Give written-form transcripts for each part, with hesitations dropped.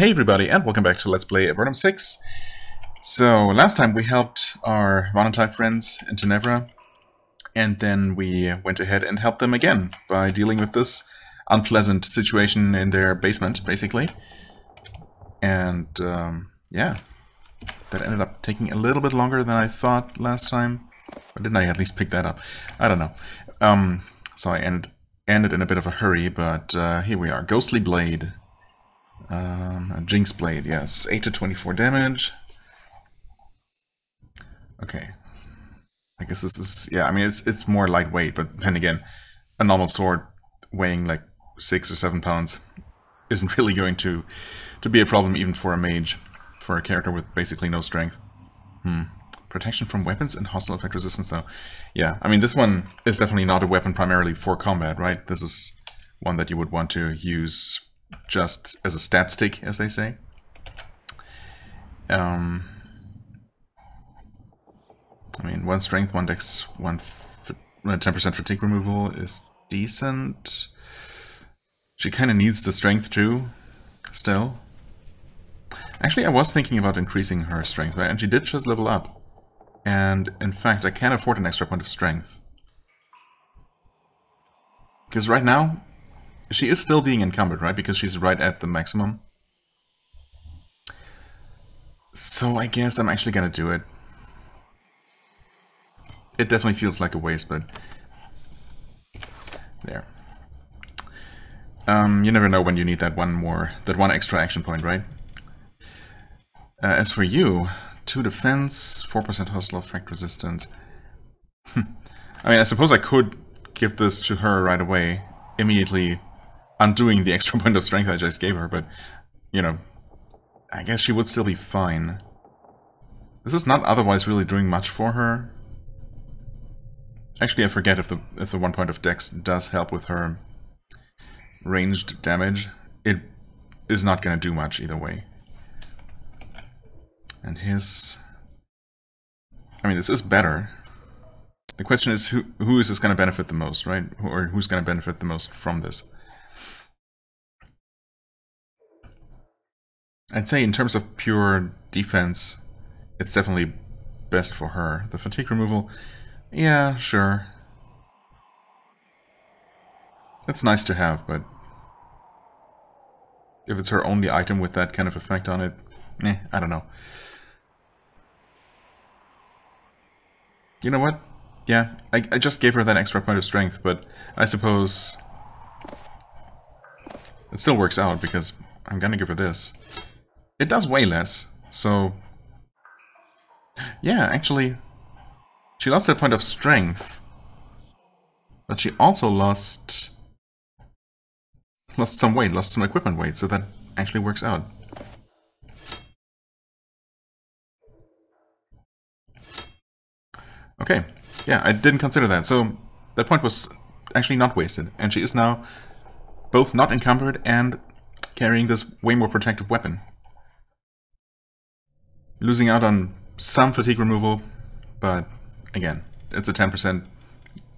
Hey everybody, and welcome back to Let's Play Avernum 6. So, last time we helped our Vonantai friends in Tenebra, and then we went ahead and helped them again by dealing with this unpleasant situation in their basement, basically. And, yeah, that ended up taking a little bit longer than I thought last time. Or didn't I at least pick that up? I don't know. So I ended in a bit of a hurry, but here we are. Ghostly Blade. A Jinx Blade, yes. 8 to 24 damage. Okay. I guess this is... yeah, I mean, it's more lightweight, but then again, a normal sword weighing like 6 or 7 pounds isn't really going to be a problem even for a mage, for a character with basically no strength. Protection from weapons and hostile effect resistance, though. Yeah, I mean, this one is definitely not a weapon primarily for combat, right? This is one that you would want to use just as a stat stick, as they say. 1 strength, 1 dex, 10% fatigue removal is decent. She kind of needs the strength too, still. Actually, I was thinking about increasing her strength, right? And she did just level up. And in fact, I can afford an extra point of strength. Because right now, she is still being encumbered, right? Because she's right at the maximum. So I guess I'm actually gonna do it. It definitely feels like a waste, but... there. You never know when you need that one extra action point, right? As for you, 2 defense, 4% hostile effect resistance. I mean, I suppose I could give this to her right away, immediately undoing the extra point of strength I just gave her, but, you know, I guess she would still be fine. This is not otherwise really doing much for her. Actually, I forget if the 1 point of dex does help with her ranged damage. It is not going to do much either way. And his... I mean, this is better. The question is, who is this going to benefit the most, right? Or who's going to benefit the most from this? I'd say in terms of pure defense, it's definitely best for her. The fatigue removal, yeah, sure. It's nice to have, but if it's her only item with that kind of effect on it, I don't know. You know what? Yeah, I just gave her that extra point of strength, but I suppose it still works out because I'm gonna give her this. It does weigh less, so... yeah, actually, she lost a point of strength, but she also lost some weight, lost some equipment weight, so that actually works out. Okay, yeah, I didn't consider that, so that point was actually not wasted, and she is now both not encumbered and carrying this way more protective weapon. Losing out on some fatigue removal, but again, it's a 10%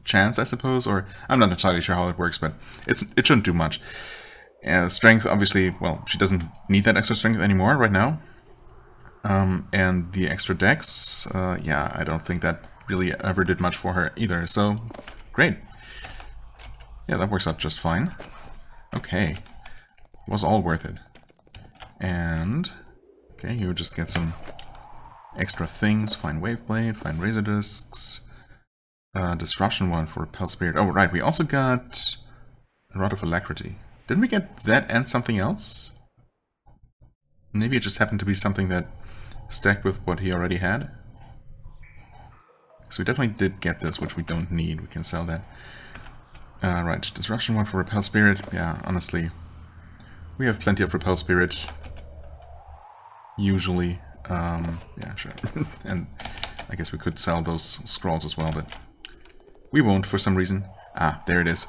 chance, I suppose, or I'm not entirely sure how it works, but it shouldn't do much. Strength, obviously, well, she doesn't need that extra strength anymore right now. And the extra dex, yeah, I don't think that really ever did much for her either, so great. Yeah, that works out just fine. Okay, was all worth it. And okay, you just get some extra things. Fine Wave Blade, Fine Razor Discs, Disruption 1 for Repel Spirit. Oh, right, we also got a Rod of Alacrity. Didn't we get that and something else? Maybe it just happened to be something that stacked with what he already had. So we definitely did get this, which we don't need. We can sell that. Right, Disruption 1 for Repel Spirit. Yeah, honestly, we have plenty of Repel Spirit. Usually. Yeah, sure. And I guess we could sell those scrolls as well, but we won't for some reason. Ah, there it is.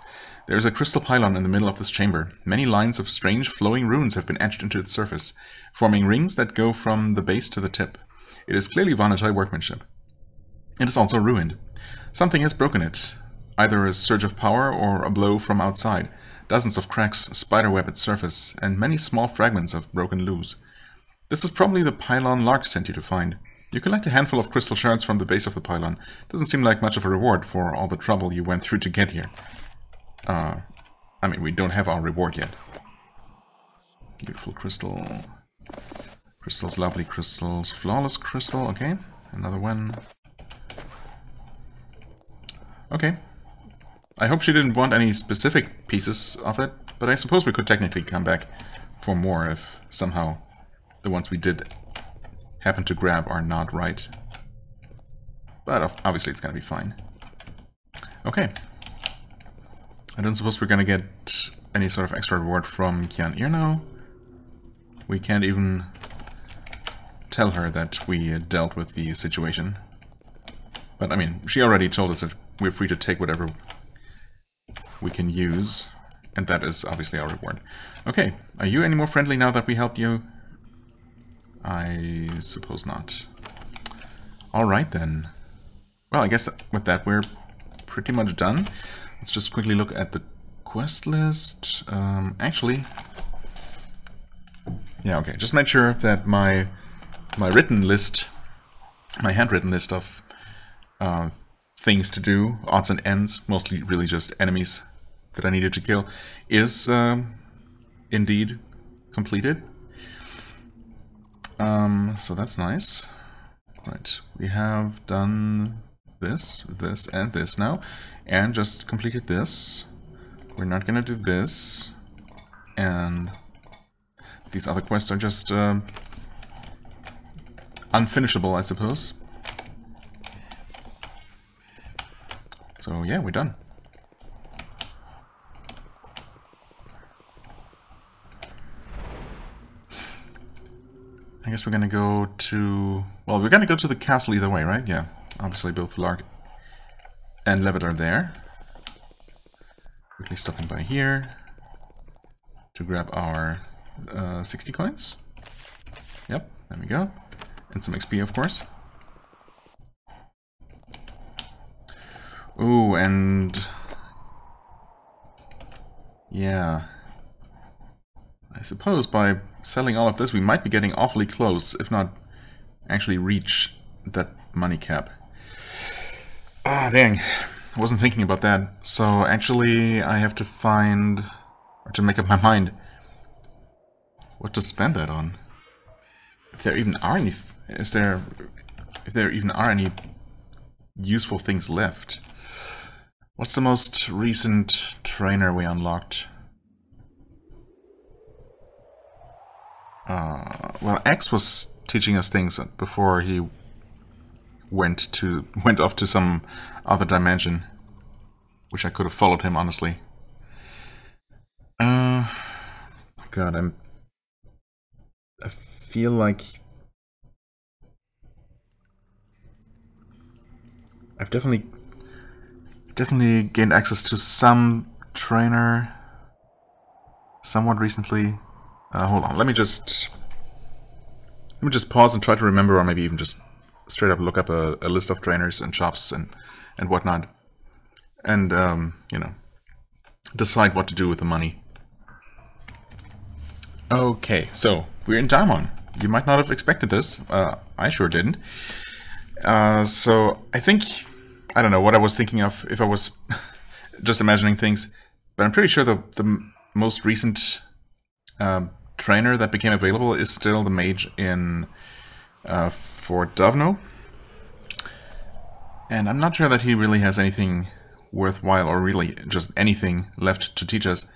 There's a crystal pylon in the middle of this chamber. Many lines of strange flowing runes have been etched into its surface, forming rings that go from the base to the tip. It is clearly Vonantai workmanship. It is also ruined. Something has broken it. Either a surge of power or a blow from outside. Dozens of cracks spiderweb its surface, and many small fragments have broken loose. This is probably the pylon Lark sent you to find. You collect a handful of crystal shards from the base of the pylon. Doesn't seem like much of a reward for all the trouble you went through to get here. I mean, we don't have our reward yet. Beautiful crystal. Crystals, lovely crystals, flawless crystal, okay. Another one. Okay. I hope she didn't want any specific pieces of it, but I suppose we could technically come back for more if somehow the ones we did happen to grab are not right. But obviously it's gonna be fine. Okay. I don't suppose we're gonna get any sort of extra reward from Kian Ir now. We can't even tell her that we dealt with the situation. But I mean, she already told us that we're free to take whatever we can use, and that is obviously our reward. Okay, are you any more friendly now that we helped you? I suppose not. Alright then. Well, I guess with that we're pretty much done. Let's just quickly look at the quest list. Actually... yeah, okay, just make sure that my written list, my handwritten list of things to do, odds and ends, mostly really just enemies that I needed to kill, is indeed completed. So that's nice. Right, we have done this, this, and this now, and just completed this. We're not gonna do this, and these other quests are just unfinishable, I suppose. So yeah, we're done. I guess we're gonna go to... well, we're gonna go to the castle either way, right? Yeah, obviously both Lark and Levitt are there. Quickly stopping by here to grab our 60 coins. Yep, there we go. And some XP, of course. Ooh, and... yeah. I suppose by selling all of this we might be getting awfully close, if not actually reach that money cap. Ah, dang. I wasn't thinking about that. So actually I have to find, or to make up my mind, what to spend that on. If there even are any, if there even are any useful things left. What's the most recent trainer we unlocked? Well, X was teaching us things before he went off to some other dimension. Wish I could have followed him, honestly. God, I feel like I've definitely gained access to some trainer somewhat recently. Hold on, let me just pause and try to remember, or maybe even just straight up look up a list of trainers and shops and whatnot, and you know, decide what to do with the money. Okay, so we're in Daimon. You might not have expected this. I sure didn't. So I think, I don't know what I was thinking of if I was just imagining things, but I'm pretty sure the most recent trainer that became available is still the mage in Fort Dovno. And I'm not sure that he really has anything worthwhile, or really just anything left to teach us.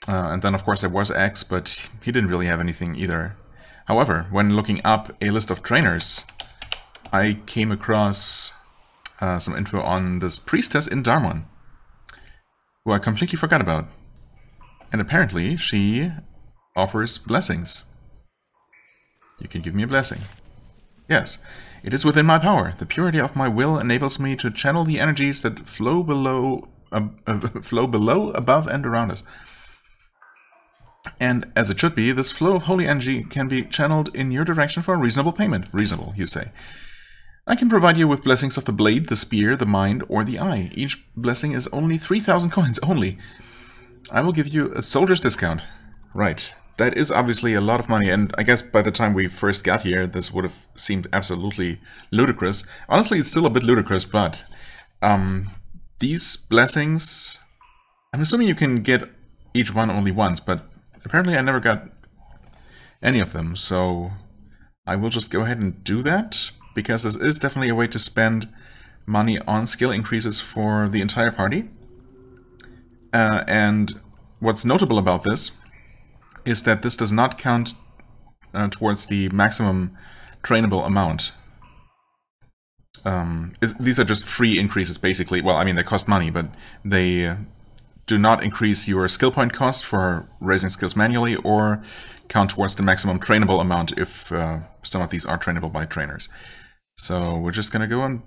And then of course there was X, but he didn't really have anything either. However, when looking up a list of trainers, I came across some info on this priestess in Darmon, who I completely forgot about. And apparently she offers blessings. You can give me a blessing. Yes, it is within my power. The purity of my will enables me to channel the energies that flow below, above, and around us. And as it should be, this flow of holy energy can be channeled in your direction for a reasonable payment. Reasonable, you say. I can provide you with blessings of the blade, the spear, the mind, or the eye. Each blessing is only 3,000 coins only. I will give you a soldier's discount. Right. That is obviously a lot of money, and I guess by the time we first got here, this would have seemed absolutely ludicrous. Honestly, it's still a bit ludicrous, but these blessings, I'm assuming you can get each one only once, but apparently I never got any of them, so I will just go ahead and do that, because this is definitely a way to spend money on skill increases for the entire party. And what's notable about this is that this does not count towards the maximum trainable amount. These are just free increases, basically. Well, I mean, they cost money, but they do not increase your skill point cost for raising skills manually or count towards the maximum trainable amount if some of these are trainable by trainers. So we're just going to go and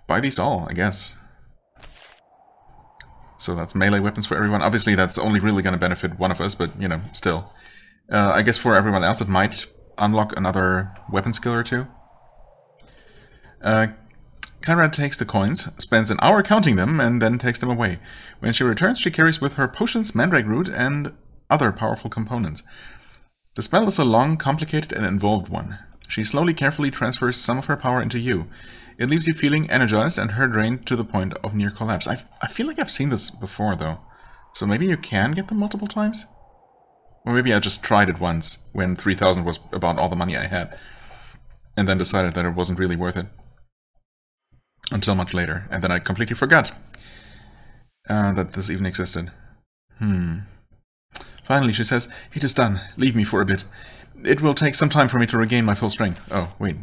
buy these all, I guess. So that's melee weapons for everyone. Obviously, that's only really going to benefit one of us, but, you know, still. I guess for everyone else, it might unlock another weapon skill or two. Conrad takes the coins, spends an hour counting them, and then takes them away. When she returns, she carries with her potions, mandrake root, and other powerful components. The spell is a long, complicated, and involved one. She slowly, carefully transfers some of her power into you. It leaves you feeling energized and her drained to the point of near collapse. I feel like I've seen this before, though. So maybe you can get them multiple times? Or maybe I just tried it once when 3,000 was about all the money I had. And then decided that it wasn't really worth it. Until much later. And then I completely forgot that this even existed. Finally, she says, "It is done. Leave me for a bit. It will take some time for me to regain my full strength." Oh, wait.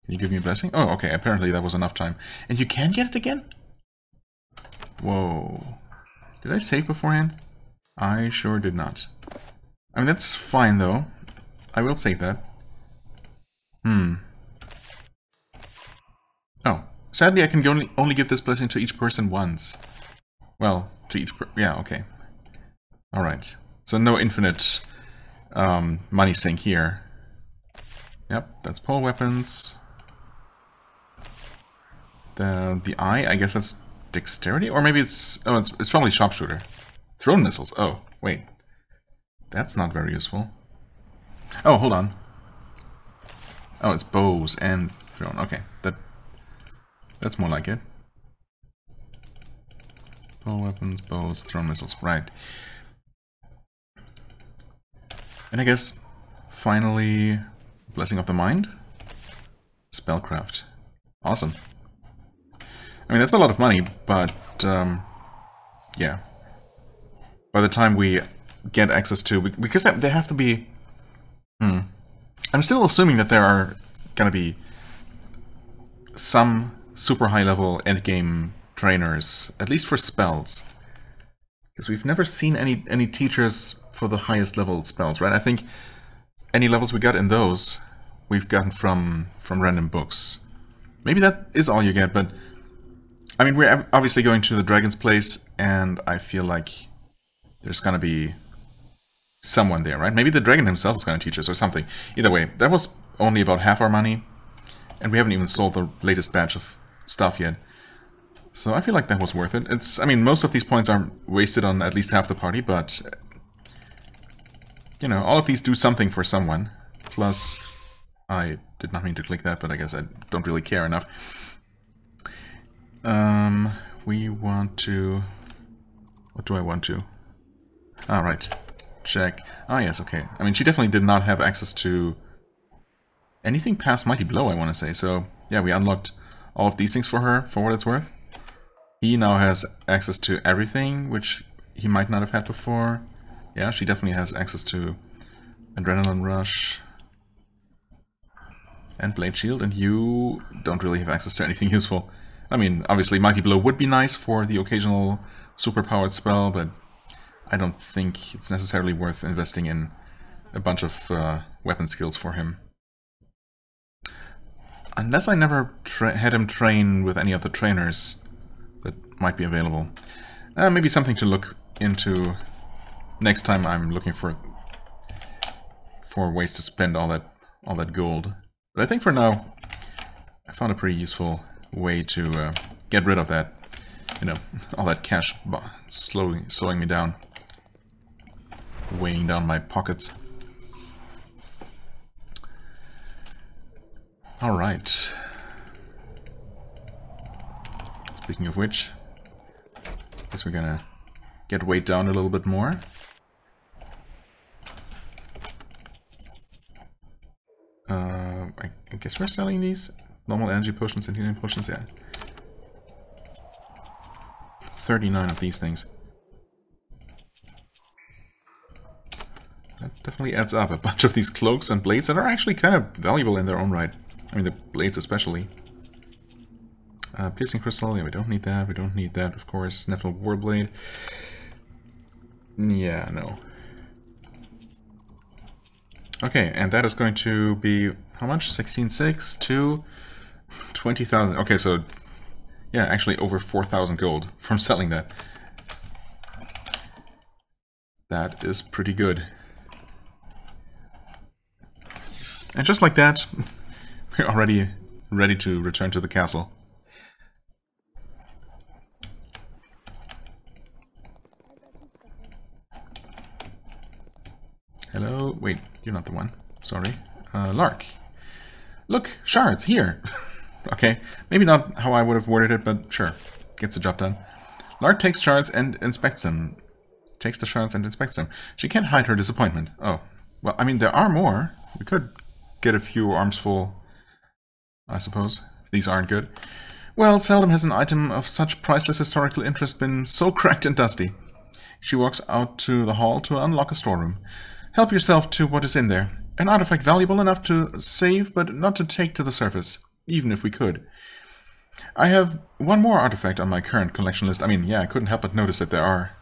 Can you give me a blessing? Oh, okay. Apparently that was enough time. And you can get it again? Whoa. Did I save beforehand? I sure did not. I mean, that's fine, though. I will save that. Oh. Sadly, I can only give this blessing to each person once. Well, to each yeah, okay. Alright. So no infinite money sink here. Yep, that's pole weapons. The eye, I guess that's dexterity? Or maybe it's... Oh, it's probably sharpshooter. Thrown missiles. Oh, wait. That's not very useful. Oh, hold on. Oh, it's bows and thrown. Okay, that's more like it. Bow weapons, bows, thrown missiles. Right. And I guess, finally, Blessing of the Mind? Spellcraft. Awesome. I mean, that's a lot of money, but, yeah. By the time we get access to... Because they have to be... I'm still assuming that there are gonna be some super high-level endgame trainers, at least for spells. Because we've never seen any teachers for the highest level spells, right? I think any levels we got in those, we've gotten from random books. Maybe that is all you get, but... I mean, we're obviously going to the Dragon's Place, and I feel like there's gonna be someone there, right? Maybe the dragon himself is gonna teach us or something. Either way, that was only about half our money, and we haven't even sold the latest batch of stuff yet. So I feel like that was worth it. It's, I mean, most of these points are wasted on at least half the party, but... You know, all of these do something for someone. Plus, I did not mean to click that, but I guess I don't really care enough. We want to... What do I want to? Ah, right. Check. Ah, yes, okay. I mean, she definitely did not have access to anything past Mighty Blow, I want to say. So, yeah, we unlocked all of these things for her, for what it's worth. He now has access to everything, which he might not have had before. Yeah, she definitely has access to Adrenaline Rush and Blade Shield, and you don't really have access to anything useful. I mean, obviously Mighty Blow would be nice for the occasional superpowered spell, but I don't think it's necessarily worth investing in a bunch of weapon skills for him. Unless I never had him train with any of the trainers that might be available. Maybe something to look into next time I'm looking for ways to spend all that gold. But I think for now, I found a pretty useful way to get rid of that. you know, all that cash slowly slowing me down, weighing down my pockets. All right. Speaking of which, I guess we're gonna get weighed down a little bit more. I guess we're selling these normal energy potions and healing potions. Yeah, 39 of these things. That definitely adds up. A bunch of these cloaks and blades that are actually kind of valuable in their own right. I mean, the blades especially. Piercing crystal, yeah, we don't need that. We don't need that, of course. Nephil warblade. Yeah, no. Okay, and that is going to be how much? 16.6 to 20,000. Okay, so yeah, actually over 4,000 gold from selling that. That is pretty good. And just like that, we're already ready to return to the castle. Hello? Wait, you're not the one. Sorry. Lark. Look, shards, here! Okay, maybe not how I would have worded it, but sure. Gets the job done. Lark takes shards and inspects them. Takes the shards and inspects them. She can't hide her disappointment. Oh. Well, I mean, there are more. We could get a few arms full, I suppose, if these aren't good. Well, seldom has an item of such priceless historical interest been so cracked and dusty. She walks out to the hall to unlock a storeroom. Help yourself to what is in there. An artifact valuable enough to save, but not to take to the surface, even if we could. I have one more artifact on my current collection list. I mean, yeah, I couldn't help but notice that there are...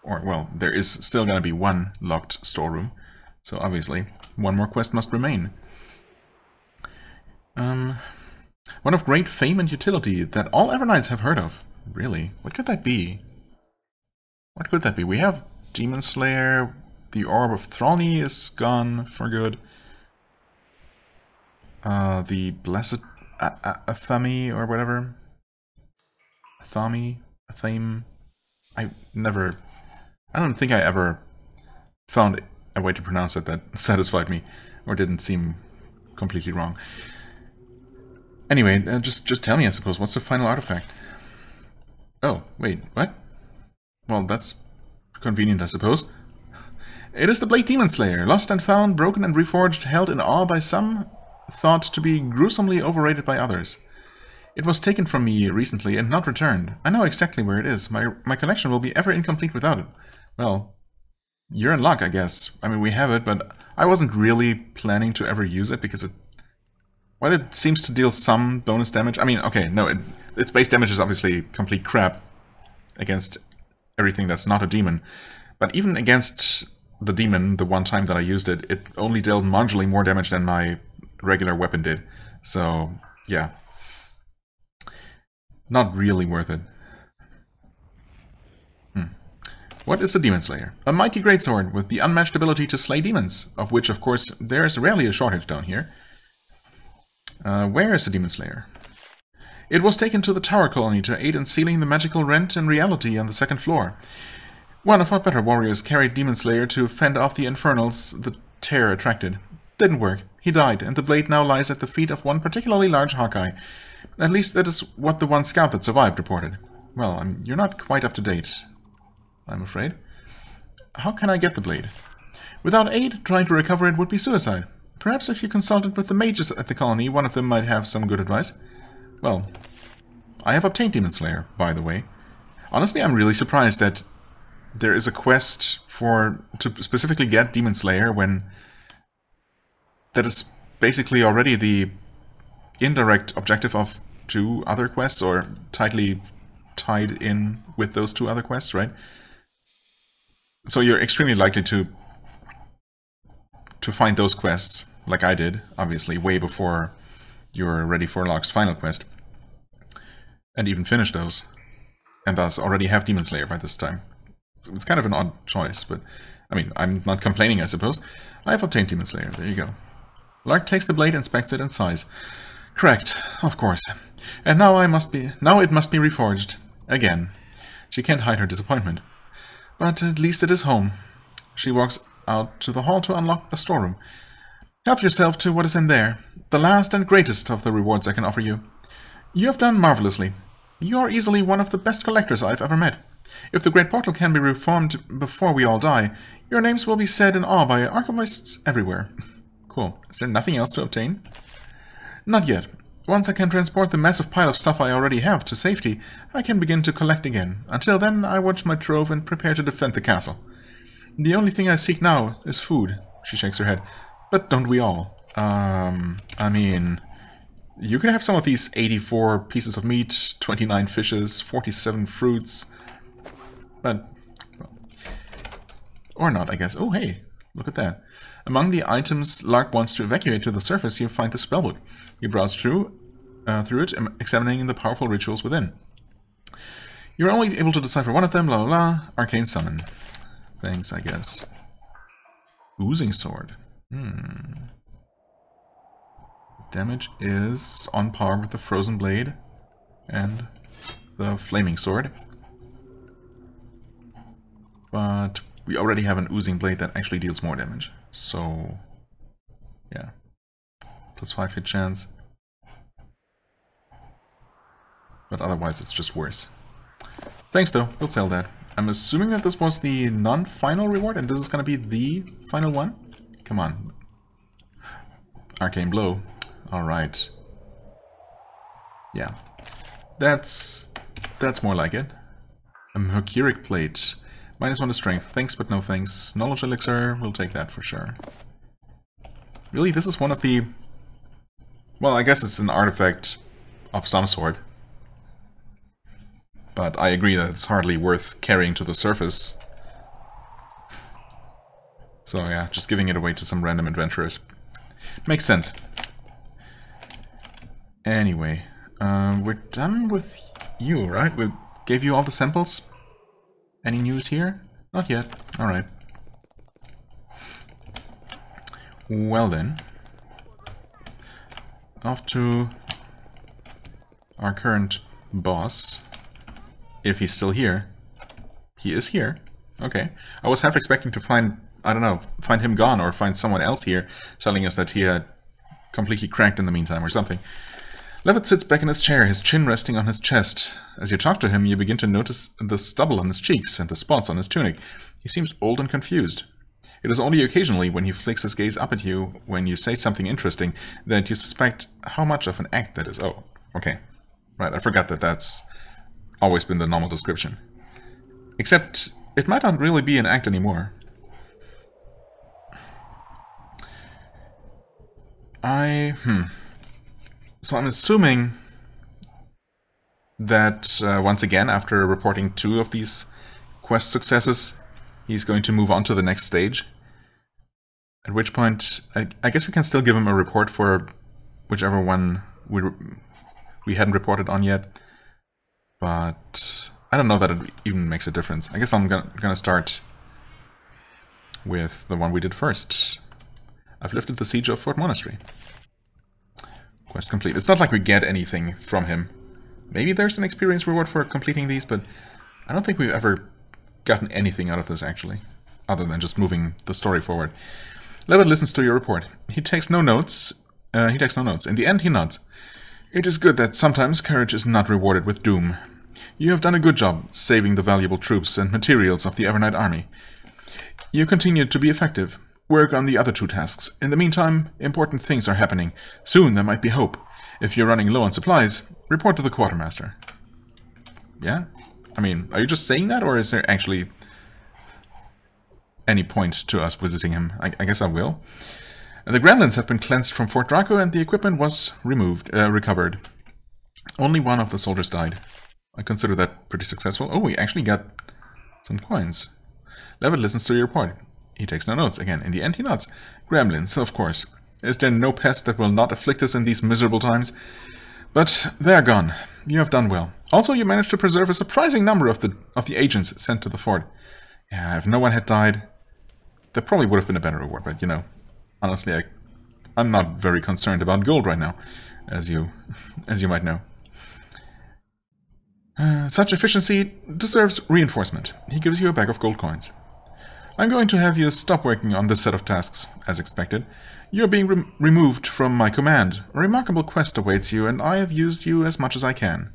Or, well, there is still going to be one locked storeroom. So, obviously, one more quest must remain. One of great fame and utility that all Evernites have heard of. Really? What could that be? What could that be? We have Demon Slayer... The Orb of Throny is gone for good. The Blessed Athami or whatever. Athami? Athame? I don't think I ever found a way to pronounce it that satisfied me or didn't seem completely wrong. Anyway, just tell me, I suppose, what's the final artifact? Oh, wait, what? Well, that's convenient, I suppose. It is the Blade Demon Slayer, lost and found, broken and reforged, held in awe by some, thought to be gruesomely overrated by others. It was taken from me recently and not returned. I know exactly where it is. My collection will be ever incomplete without it. Well, you're in luck, I guess. I mean, we have it, but I wasn't really planning to ever use it because while it seems to deal some bonus damage... I mean, okay, no, its base damage is obviously complete crap against everything that's not a demon. But even against... the demon, the one time that I used it, it only dealt marginally more damage than my regular weapon did. So, yeah. Not really worth it. What is the Demon Slayer? A mighty greatsword with the unmatched ability to slay demons, of which, of course, there is rarely a shortage down here. Where is the Demon Slayer? It was taken to the Tower Colony to aid in sealing the magical rent in reality on the second floor. One of our better warriors carried Demon Slayer to fend off the infernals the terror attracted. Didn't work. He died, and the blade now lies at the feet of one particularly large Hawkeye. At least that is what the one scout that survived reported. Well, you're not quite up to date, I'm afraid. How can I get the blade? Without aid, trying to recover it would be suicide. Perhaps if you consulted with the mages at the colony, one of them might have some good advice. Well, I have obtained Demon Slayer, by the way. Honestly, I'm really surprised that there is a quest to specifically get Demon Slayer when that is basically already the indirect objective of two other quests, or tightly tied in with those two other quests, right? So you're extremely likely to find those quests, like I did, obviously, way before you're ready for Locke's final quest, and even finish those, and thus already have Demon Slayer by this time. It's kind of an odd choice, but, I mean, I'm not complaining, I suppose. I have obtained Demon Slayer, there you go. Lark takes the blade, inspects it, and sighs. Correct, of course. And now it must be reforged. Again. She can't hide her disappointment. But at least it is home. She walks out to the hall to unlock a storeroom. Help yourself to what is in there. The last and greatest of the rewards I can offer you. You have done marvelously. You are easily one of the best collectors I've ever met. If the Great Portal can be reformed before we all die, your names will be said in awe by archivists everywhere. Cool. Is there nothing else to obtain? Not yet. Once I can transport the massive pile of stuff I already have to safety, I can begin to collect again. Until then, I watch my trove and prepare to defend the castle. The only thing I seek now is food. She shakes her head. But don't we all? I mean... You can have some of these 84 pieces of meat, 29 fishes, 47 fruits. But... well, or not, I guess. Oh, hey. Look at that. Among the items Lark wants to evacuate to the surface, you find the spellbook. You browse through it, examining the powerful rituals within. You're only able to decipher one of them, blah blah blah. Arcane summon. Thanks, I guess. Oozing sword. Damage is on par with the frozen blade and the flaming sword. But we already have an oozing blade that actually deals more damage. So, yeah. Plus 5 hit chance. But otherwise it's just worse. Thanks though, we'll sell that. I'm assuming that this was the non-final reward and this is going to be the final one? Come on. Arcane Blow. Alright. Yeah. That's more like it. A Mercuric Plate. -1 to strength. Thanks, but no thanks. Knowledge Elixir. We'll take that for sure. Really, this is one of the... well, I guess it's an artifact of some sort. But I agree that it's hardly worth carrying to the surface. So yeah, just giving it away to some random adventurers. Makes sense. Anyway, we're done with you, right? We gave you all the samples? Any news here? Not yet. Alright. Well then. Off to our current boss. If he's still here. He is here. Okay. I was half expecting to find, I don't know, find him gone or find someone else here telling us that he had completely cracked in the meantime or something. Levitt sits back in his chair, his chin resting on his chest. As you talk to him, you begin to notice the stubble on his cheeks and the spots on his tunic. He seems old and confused. It is only occasionally when he flicks his gaze up at you, when you say something interesting, that you suspect how much of an act that is. Oh, okay. Right, I forgot that that's always been the normal description. Except, it might not really be an act anymore. So I'm assuming that, once again, after reporting 2 of these quest successes, he's going to move on to the next stage. At which point, I guess we can still give him a report for whichever one we hadn't reported on yet. But I don't know that it even makes a difference. I guess I'm gonna start with the one we did first. I've lifted the siege of Fort Monastery. Quest complete. It's not like we get anything from him. Maybe there's an experience reward for completing these, but I don't think we've ever gotten anything out of this, actually. Other than just moving the story forward. Levitt listens to your report. He takes no notes. In the end, he nods. It is good that sometimes courage is not rewarded with doom. You have done a good job saving the valuable troops and materials of the Avernite army. You continue to be effective. Work on the other 2 tasks. In the meantime, important things are happening. Soon there might be hope. If you're running low on supplies, report to the quartermaster. Yeah? I mean, are you just saying that, or is there actually any point to us visiting him? I guess I will. The gremlins have been cleansed from Fort Draco and the equipment was recovered. Only 1 of the soldiers died. I consider that pretty successful. Oh, we actually got some coins. Levitt listens to your report. He takes no notes. Again, in the end he nods. Gremlins, of course. Is there no pest that will not afflict us in these miserable times? But they're gone. You have done well. Also, you managed to preserve a surprising number of the agents sent to the fort. Yeah, if no one had died, there probably would have been a better reward, but you know, honestly, I'm not very concerned about gold right now, as you might know. Such efficiency deserves reinforcement. He gives you a bag of gold coins. I'm going to have you stop working on this set of tasks, as expected. You're being removed from my command. A remarkable quest awaits you, and I have used you as much as I can.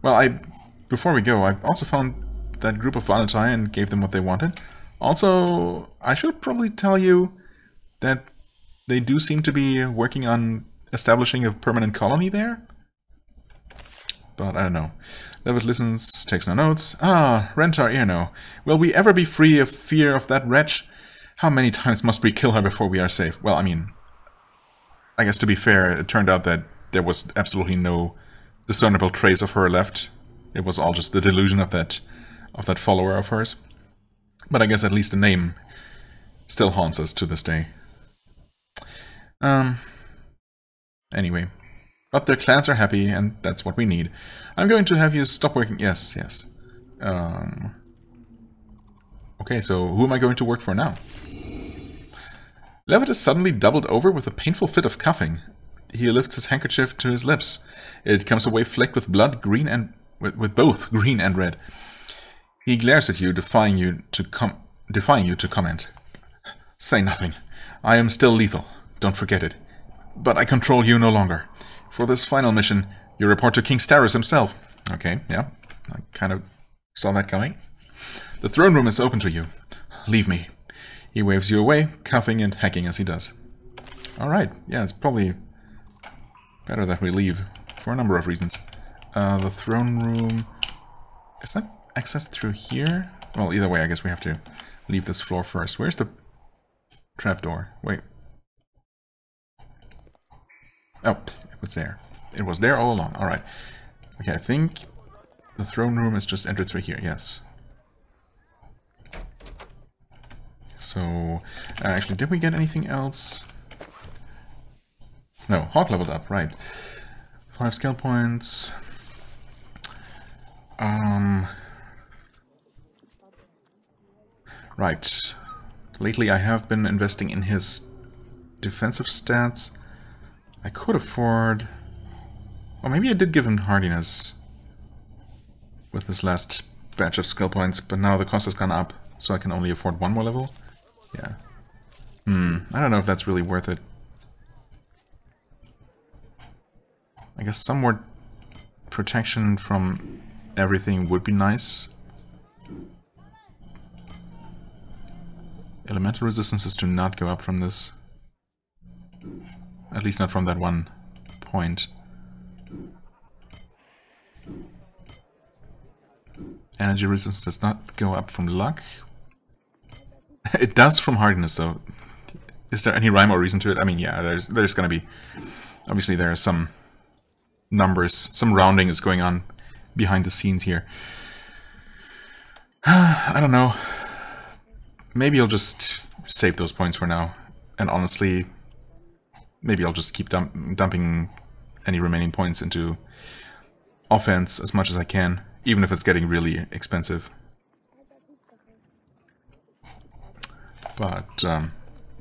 Well, before we go, I also found that group of Valentine and gave them what they wanted. Also, I should probably tell you that they do seem to be working on establishing a permanent colony there. But I don't know. Levitt listens, takes no notes. Ah, Rentar Irno. Will we ever be free of fear of that wretch? How many times must we kill her before we are safe? Well, I mean, I guess to be fair, it turned out that there was absolutely no discernible trace of her left. It was all just the delusion of that follower of hers. But I guess at least the name still haunts us to this day. Anyway. But their clans are happy, and that's what we need. I'm going to have you stop working... Yes, yes. Okay, so who am I going to work for now? Levitt is suddenly doubled over with a painful fit of coughing. He lifts his handkerchief to his lips. It comes away flecked with blood, green and... with both green and red. He glares at you, defying you to comment. Say nothing. I am still lethal. Don't forget it. But I control you no longer. For this final mission, you report to King Starus himself. Okay, yeah. I kind of saw that coming. The throne room is open to you. Leave me. He waves you away, coughing and hacking as he does. Alright, yeah, it's probably better that we leave, for a number of reasons. The throne room... Is that accessed through here? Well, either way, I guess we have to leave this floor first. Where's the trapdoor? Wait. Oh, it was there. It was there all along. Alright. Okay, I think the throne room is just entered through here, yes. So, actually, did we get anything else? No, Hawk leveled up, right. 5 skill points. Right. Lately I have been investing in his defensive stats. I could afford... Or maybe I did give him hardiness with this last batch of skill points, but now the cost has gone up, so I can only afford one more level. Yeah. I don't know if that's really worth it. I guess some more protection from everything would be nice. Elemental resistances do not go up from this. At least not from that one point. Energy resistance does not go up from luck. It does from hardiness, though. Is there any rhyme or reason to it? I mean, yeah, there's gonna be... Obviously there are some numbers, some rounding is going on behind the scenes here. I don't know. Maybe I'll just save those points for now. And honestly, maybe I'll just keep dumping any remaining points into offense as much as I can, even if it's getting really expensive. But,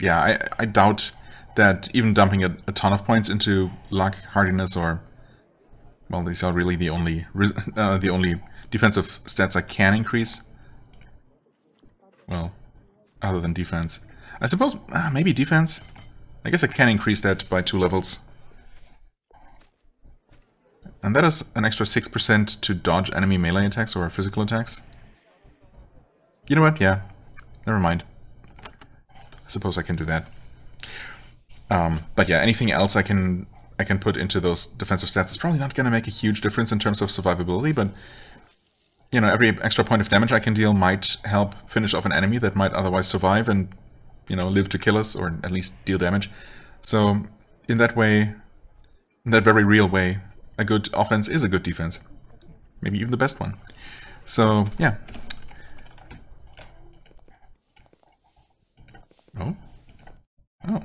yeah, I doubt that even dumping a ton of points into luck, hardiness, or... Well, these are really the only defensive stats I can increase. Well, other than defense. I suppose, maybe defense? I guess I can increase that by 2 levels. And that is an extra 6% to dodge enemy melee attacks or physical attacks. You know what? Yeah. Never mind. I suppose I can do that. But yeah, anything else I can put into those defensive stats is probably not going to make a huge difference in terms of survivability, but you know, every extra point of damage I can deal might help finish off an enemy that might otherwise survive and, you know, live to kill us, or at least deal damage. So, in that way, in that very real way, a good offense is a good defense. Maybe even the best one. So, yeah. Oh,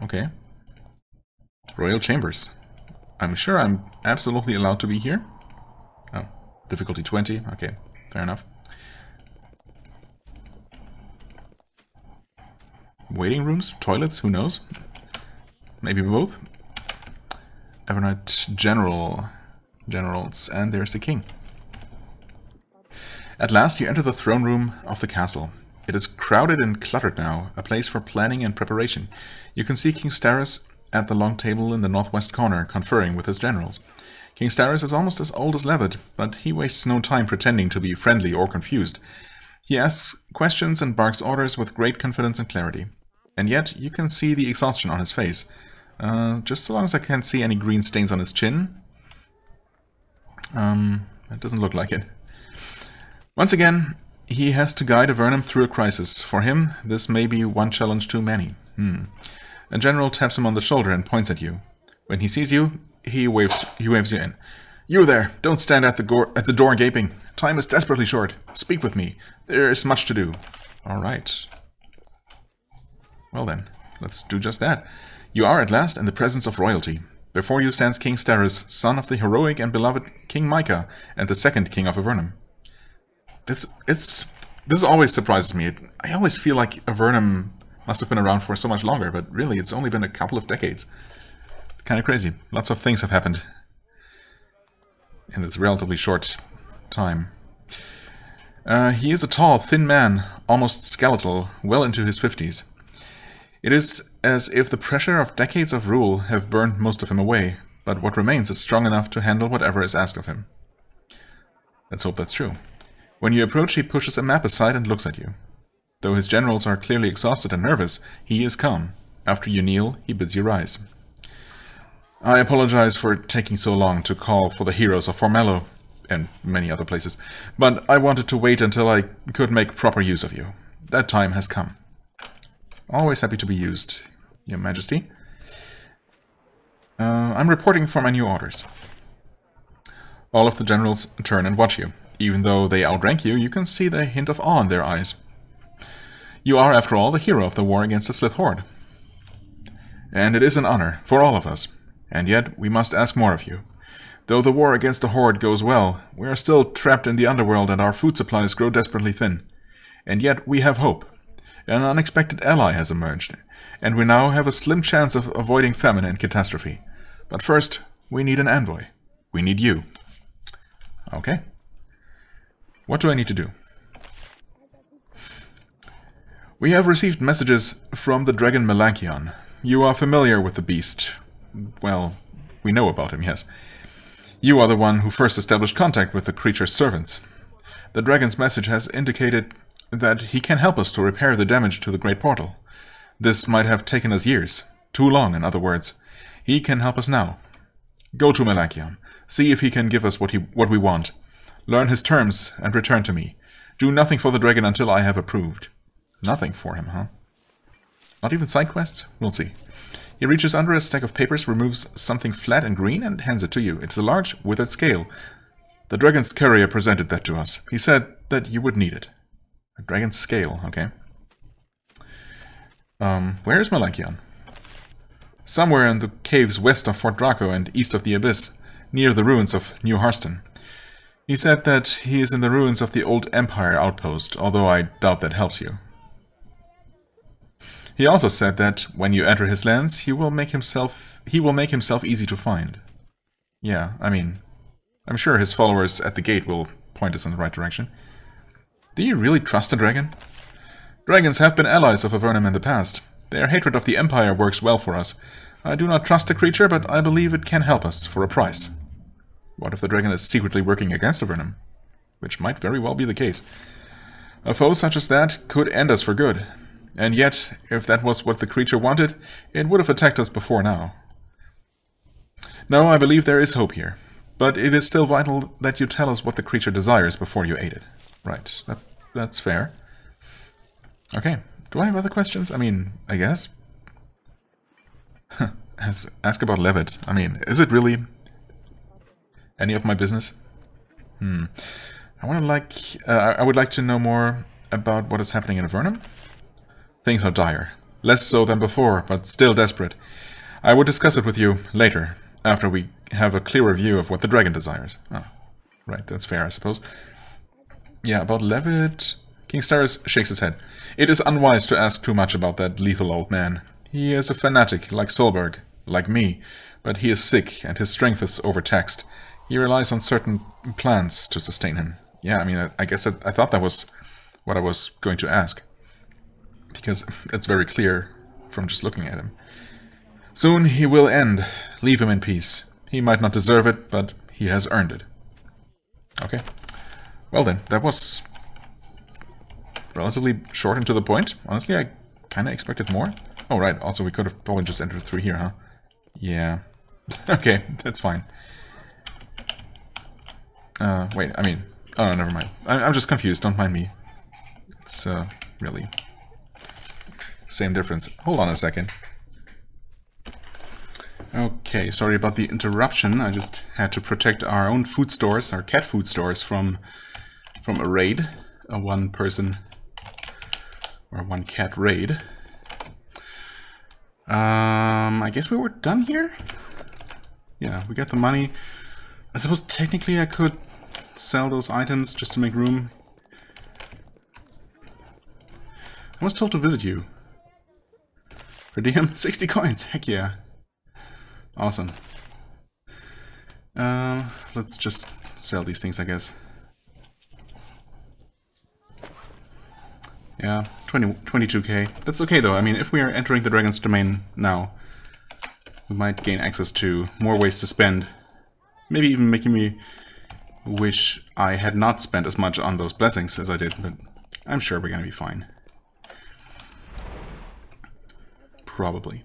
okay. Royal Chambers. I'm sure I'm absolutely allowed to be here. Oh, difficulty 20. Okay, fair enough. Waiting rooms? Toilets? Who knows? Maybe both. Avernum Generals. And there's the king. At last you enter the throne room of the castle. It is crowded and cluttered now, a place for planning and preparation. You can see King Starus at the long table in the northwest corner, conferring with his generals. King Starus is almost as old as Levitt, but he wastes no time pretending to be friendly or confused. He asks questions and barks orders with great confidence and clarity. And yet, you can see the exhaustion on his face. Just so long as I can't see any green stains on his chin. It doesn't look like it. Once again, he has to guide Avernum through a crisis. For him, this may be one challenge too many. A general taps him on the shoulder and points at you. When he sees you, he waves you in. You there! Don't stand at the door gaping. Time is desperately short. Speak with me. There is much to do. All right. Well then, let's do just that. You are at last in the presence of royalty. Before you stands King Starus, son of the heroic and beloved King Micah, and the second king of Avernum. This always surprises me. I always feel like Avernum must have been around for so much longer, but really it's only been a couple of decades. Kind of crazy. Lots of things have happened in this relatively short time. He is a tall, thin man, almost skeletal, well into his 50s. It is as if the pressure of decades of rule have burned most of him away, but what remains is strong enough to handle whatever is asked of him. Let's hope that's true. When you approach, he pushes a map aside and looks at you. Though his generals are clearly exhausted and nervous, he is calm. After you kneel, he bids you rise. I apologize for taking so long to call for the heroes of Formello, and many other places, but I wanted to wait until I could make proper use of you. That time has come. Always happy to be used, Your Majesty. I'm reporting for my new orders. All of the generals turn and watch you. Even though they outrank you, you can see the hint of awe in their eyes. You are, after all, the hero of the war against the Slith Horde. And it is an honor for all of us. And yet, we must ask more of you. Though the war against the Horde goes well, we are still trapped in the underworld and our food supplies grow desperately thin. And yet, we have hope. An unexpected ally has emerged, and we now have a slim chance of avoiding famine and catastrophe. But first, we need an envoy. We need you. Okay. What do I need to do? We have received messages from the dragon Melanchion. You are familiar with the beast. Well, we know about him, yes. You are the one who first established contact with the creature's servants. The dragon's message has indicated that he can help us to repair the damage to the Great Portal. This might have taken us years. Too long, in other words. He can help us now. Go to Melanchion. See if he can give us what we want. Learn his terms and return to me. Do nothing for the dragon until I have approved. Nothing for him, huh? Not even side quests? We'll see. He reaches under a stack of papers, removes something flat and green, and hands it to you. It's a large, withered scale. The dragon's courier presented that to us. He said that you would need it. A dragon's scale, okay. Where is Melanchion? Somewhere in the caves west of Fort Draco and east of the Abyss, near the ruins of New Harston. He said that he is in the ruins of the old Empire outpost, although I doubt that helps you. He also said that when you enter his lands, he will make himself easy to find. Yeah, I mean, I'm sure his followers at the gate will point us in the right direction. Do you really trust a dragon? Dragons have been allies of Avernum in the past. Their hatred of the Empire works well for us. I do not trust the creature, but I believe it can help us for a price. What if the dragon is secretly working against Avernum? Which might very well be the case. A foe such as that could end us for good. And yet, if that was what the creature wanted, it would have attacked us before now. No, I believe there is hope here. But it is still vital that you tell us what the creature desires before you aid it. Right, that's fair. Okay, do I have other questions? I mean, I guess. Ask about Levitt. I mean, is it really any of my business? I would like to know more about what is happening in Avernum. Things are dire. Less so than before, but still desperate. I would discuss it with you later, after we have a clearer view of what the dragon desires. Oh, right, that's fair, I suppose. Yeah, about Levitt... King Starus shakes his head. It is unwise to ask too much about that lethal old man. He is a fanatic, like Solberg, like me, but he is sick and his strength is overtaxed. He relies on certain plants to sustain him. Yeah, I mean, I guess I thought that was what I was going to ask. Because it's very clear from just looking at him. Soon he will end. Leave him in peace. He might not deserve it, but he has earned it. Okay. Well then, that was relatively short and to the point. Honestly, I kind of expected more. Oh, right. Also, we could have probably just entered through here, huh? Yeah. Okay, that's fine. Wait, I mean... Oh, no, never mind. I'm just confused. Don't mind me. It's, really... same difference. Hold on a second. Okay, sorry about the interruption. I just had to protect our own food stores, our cat food stores, from a raid. A one-person... or one-cat raid. I guess we were done here? Yeah, we got the money. I suppose technically I could sell those items just to make room. I was told to visit you. Per diem, 60 coins, heck yeah. Awesome. Let's just sell these things, I guess. Yeah, 22k. That's okay though, I mean, if we are entering the Dragon's Domain now, we might gain access to more ways to spend. Maybe even making me wish I had not spent as much on those blessings as I did, but I'm sure we're gonna be fine. Probably.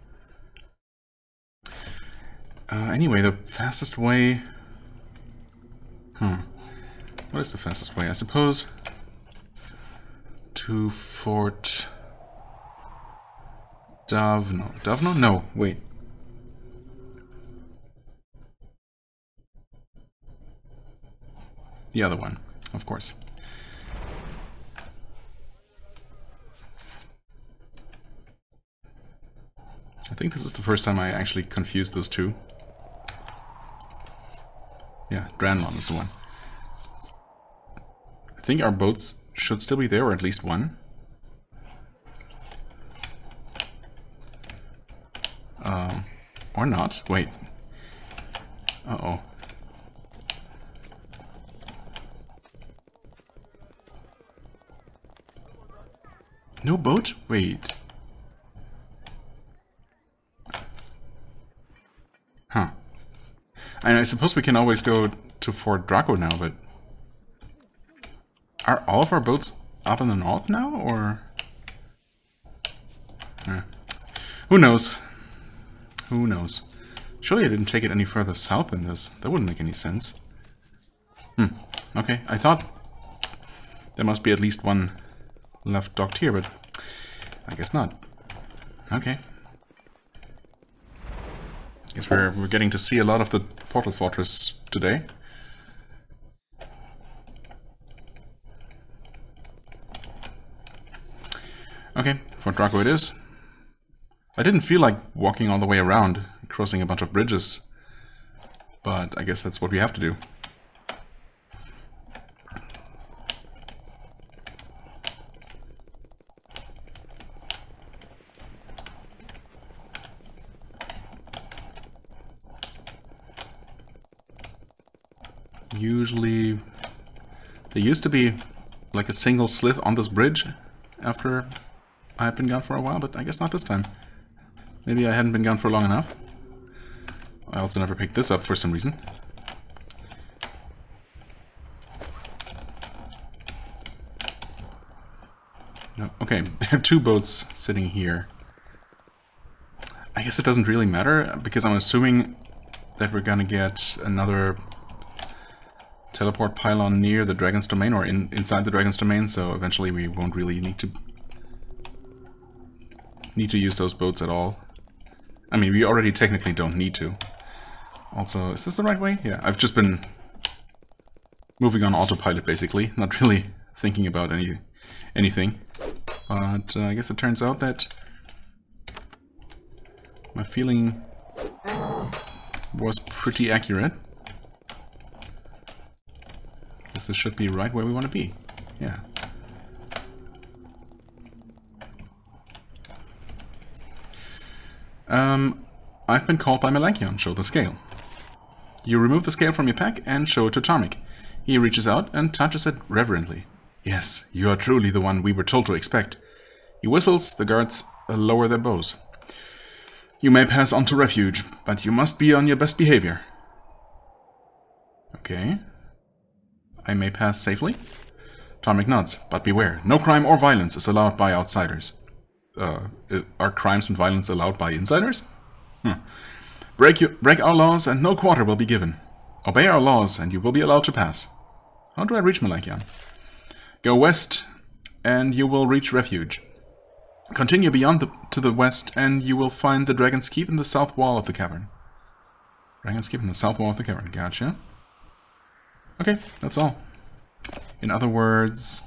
Anyway, the fastest way... What is the fastest way? I suppose... to Fort... Davno. Davno? No, wait. The other one, of course. I think this is the first time I actually confused those two. Yeah, Dranmon is the one. I think our boats should still be there, or at least one. Or not. Wait. Uh-oh. No boat? Wait. Huh. I suppose we can always go to Fort Draco now, but... Are all of our boats up in the north now, or...? Who knows? Who knows? Surely I didn't take it any further south than this. That wouldn't make any sense. Okay, I thought there must be at least one left docked here, but I guess not. Okay. Guess we're getting to see a lot of the Portal Fortress today. Okay, Fort Draco it is. I didn't feel like walking all the way around, crossing a bunch of bridges, but I guess that's what we have to do. Usually, there used to be like a single slit on this bridge after I had been gone for a while, but I guess not this time. Maybe I hadn't been gone for long enough. I also never picked this up for some reason. No, okay, there are two boats sitting here. I guess it doesn't really matter, because I'm assuming that we're gonna get another teleport pylon near the Dragon's Domain, or inside the Dragon's Domain, so eventually we won't really need to use those boats at all. I mean, we already technically don't need to. Also, is this the right way? Yeah, I've just been moving on autopilot, basically, not really thinking about anything. But I guess it turns out that my feeling was pretty accurate. This should be right where we want to be. Yeah. I've been called by Melanchion, show the scale. You remove the scale from your pack and show it to Tarmik. He reaches out and touches it reverently. Yes, you are truly the one we were told to expect. He whistles, the guards lower their bows. You may pass on to refuge, but you must be on your best behavior. Okay. I may pass safely? Tarmik nods, but beware, no crime or violence is allowed by outsiders. Are crimes and violence allowed by insiders? Break our laws and no quarter will be given. Obey our laws and you will be allowed to pass. How do I reach Malakian? Go west and you will reach refuge. Continue beyond to the west and you will find the Dragon's Keep in the south wall of the cavern. Dragon's Keep in the south wall of the cavern, gotcha. Okay, that's all. In other words,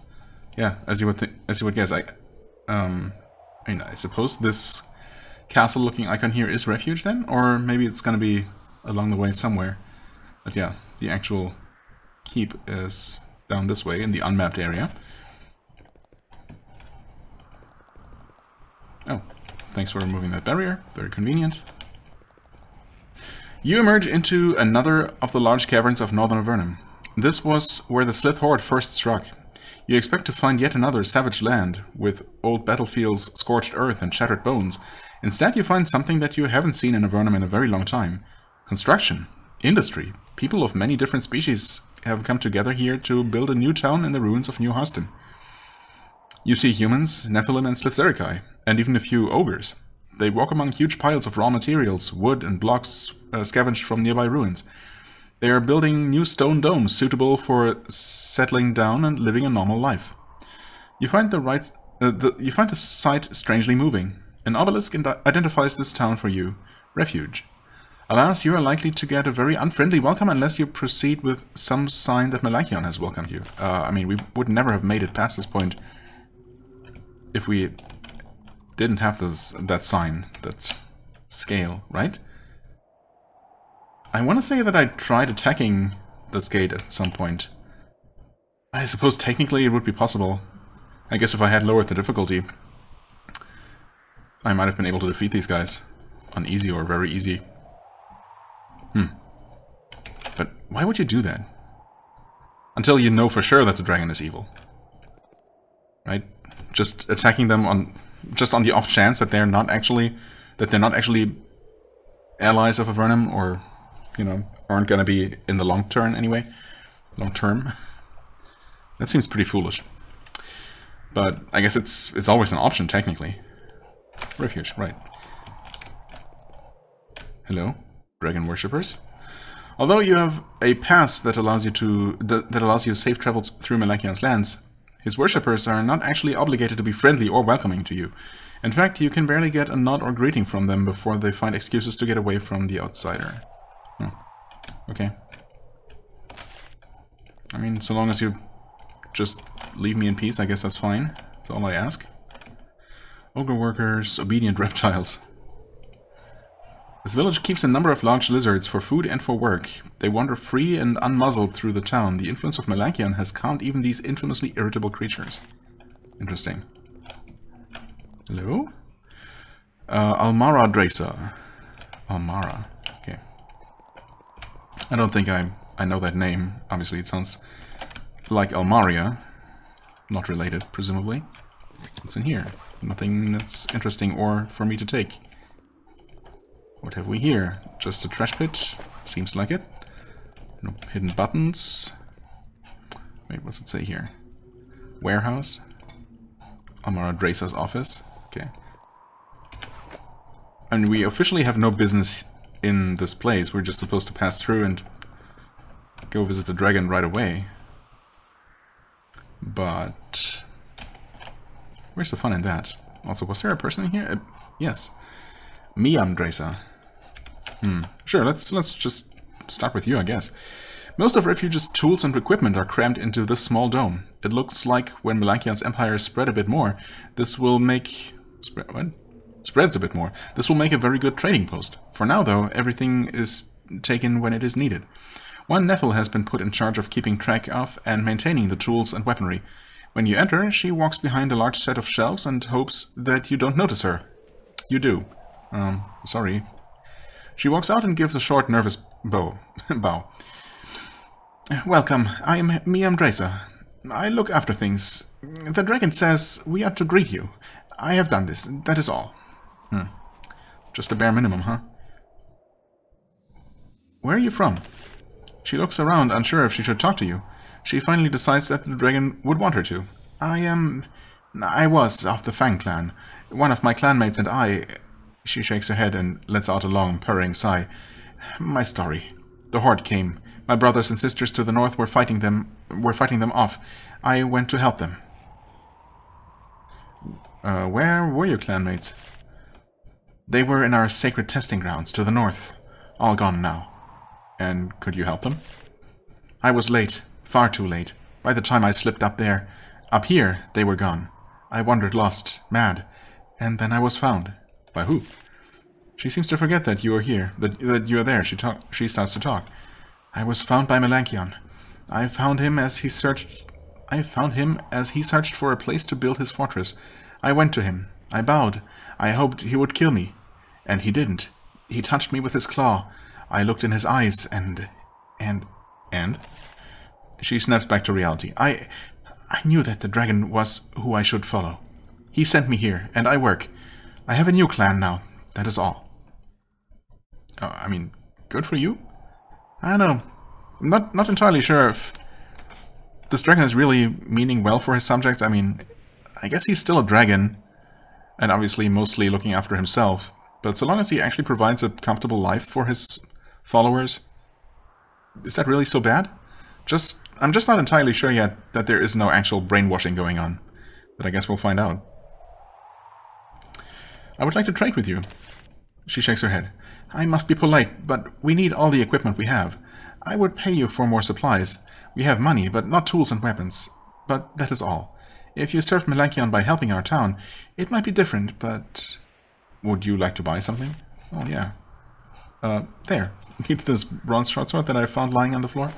yeah, as you would guess, I mean, I suppose this castle-looking icon here is refuge then, or maybe it's gonna be along the way somewhere. But yeah, the actual keep is down this way in the unmapped area. Oh, thanks for removing that barrier. Very convenient. You emerge into another of the large caverns of northern Avernum. This was where the Slith Horde first struck. You expect to find yet another savage land, with old battlefields, scorched earth, and shattered bones. Instead, you find something that you haven't seen in Avernum in a very long time. Construction, industry. People of many different species have come together here to build a new town in the ruins of New Harston. You see humans, Nephilim, and Slithzerikai, and even a few ogres. They walk among huge piles of raw materials, wood and blocks scavenged from nearby ruins. They are building new stone domes suitable for settling down and living a normal life. You find the site strangely moving. An obelisk identifies this town for you. Refuge. Alas, you are likely to get a very unfriendly welcome unless you proceed with some sign that Malakian has welcomed you. I mean, we would never have made it past this point if we didn't have that sign, that scale, right? I want to say that I tried attacking this gate at some point. I suppose technically it would be possible. I guess if I had lowered the difficulty, I might have been able to defeat these guys on easy or very easy. But why would you do that? Until you know for sure that the dragon is evil. Right? Just attacking them on the off chance that they're not actually allies of Avernum, or you know, aren't gonna be in the long term anyway. Long term. That seems pretty foolish. But I guess it's always an option technically. Refuge, right. Hello, dragon worshippers. Although you have a pass that allows you safe travels through Malakian's lands, his worshippers are not actually obligated to be friendly or welcoming to you. In fact, you can barely get a nod or greeting from them before they find excuses to get away from the outsider. Okay. I mean, so long as you just leave me in peace, I guess that's fine. That's all I ask. Ogre workers, obedient reptiles. This village keeps a number of large lizards for food and for work. They wander free and unmuzzled through the town. The influence of Malakian has calmed even these infamously irritable creatures. Interesting. Hello? Almara Dresa. Almara. Okay. I don't think I know that name. Obviously it sounds like Almaria. Not related, presumably. What's in here? Nothing that's interesting or for me to take. What have we here? Just a trash pit? Seems like it. No hidden buttons. Wait, what's it say here? Warehouse? Amara Dresa's office? Okay. And we officially have no business in this place. We're just supposed to pass through and go visit the dragon right away. But where's the fun in that? Also, was there a person in here? Yes. Miam Dresa. Sure, let's just start with you, I guess. Most of Refuge's tools and equipment are crammed into this small dome. It looks like when Malakian's empire spread a bit more, this will make... Spreads a bit more. This will make a very good trading post. For now, though, everything is taken when it is needed. One Nephil has been put in charge of keeping track of and maintaining the tools and weaponry. When you enter, she walks behind a large set of shelves and hopes that you don't notice her. You do. Sorry. She walks out and gives a short, nervous bow. Welcome, I am Dresa. I look after things. The dragon says we are to greet you. I have done this, that is all. Just a bare minimum, huh? Where are you from? She looks around, unsure if she should talk to you. She finally decides that the dragon would want her to. I was of the Fang clan. One of my clanmates and I... She shakes her head and lets out a long, purring sigh. My story. The horde came. My brothers and sisters to the north were fighting them off. I went to help them. Where were your clanmates? They were in our sacred testing grounds to the north. All gone now. And could you help them? I was late. Far too late. By the time I slipped up here, they were gone. I wandered lost, mad. And then I was found. By who? She seems to forget that you are here, that you are there. She starts to talk. I was found by Melanchion. I found him as he searched for a place to build his fortress. I went to him. I bowed. I hoped he would kill me. And he didn't. He touched me with his claw. I looked in his eyes and... She snaps back to reality. I knew that the dragon was who I should follow. He sent me here, and I work. I have a new clan now. That is all. I mean, good for you? I don't know. I'm not entirely sure if this dragon is really meaning well for his subjects. I mean, I guess he's still a dragon, and obviously mostly looking after himself. But so long as he actually provides a comfortable life for his followers, is that really so bad? I'm just not entirely sure yet that there is no actual brainwashing going on. But I guess we'll find out. I would like to trade with you. She shakes her head. I must be polite, but we need all the equipment we have. I would pay you for more supplies. We have money, but not tools and weapons. But that is all. If you served Melanchion by helping our town, it might be different, but... Would you like to buy something? Oh, yeah. There. Need this bronze short sword that I found lying on the floor?